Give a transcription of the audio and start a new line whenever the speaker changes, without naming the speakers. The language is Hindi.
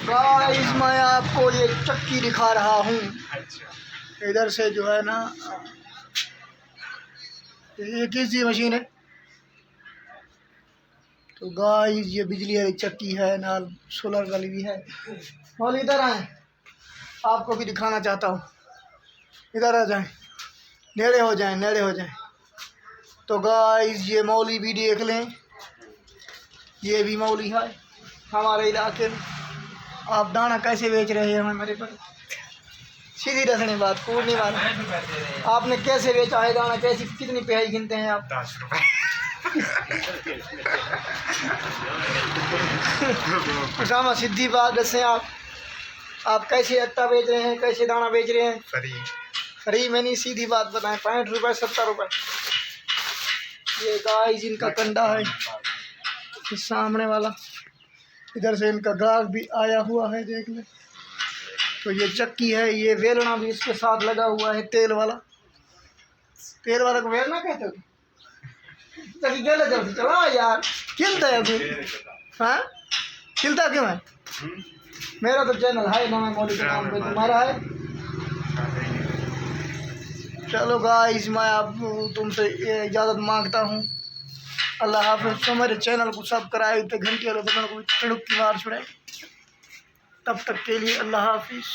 गाइस मैं आपको ये चक्की दिखा रहा हूँ।
अच्छा।
इधर से जो है ना, ये किसी मशीन है। तो गाइस ये बिजली वाली चक्की है, नाल सोलर वाली भी है। और इधर आए, आपको भी दिखाना चाहता हूँ। इधर आ जाएं, नेड़े हो जाएं, नेड़े हो जाएं। तो गाइस ये मौली भी देख लें, ये भी मौली है हमारे इलाके में। आप दाना कैसे बेच रहे हैं हमारे पर? सीधी रखने बात, पूर्णी बात। आपने कैसे बेचा है दाना? कैसी कितनी पेहाई गिनते हैं आप?
10 रुपए।
उसामा सीधी बात दसें आप कैसे अट्टा बेच रहे हैं, कैसे दाना बेच रहे हैं? फ्री में नहीं, सीधी बात बताएं। 65 रुपये 70 रुपये। ये गाइस इनका कंडा है, इस सामने वाला। इधर से इनका गाग भी आया हुआ है, देख ले। तो ये चक्की है, ये वेलना भी इसके साथ लगा हुआ है, तेल वाला। तेल वाला को वेलना कहते हो? चक्की गले जल्दी चला यार, खिलता है फिर। हाँ, खिलता क्यों है? मेरा तो चैनल है ना, मैं मौली के नाम पे, तुम्हारा है? चलो गाइस मैं आप तुमसे इजाज़त मांगता हूँ। अल्लाह हाफ़िज़। तो मेरे चैनल को सब्सक्राइब तो घंटी वाले बटन को टड़ुक की मार छुड़ाए। तब तक के लिए अल्लाह हाफ़िज़।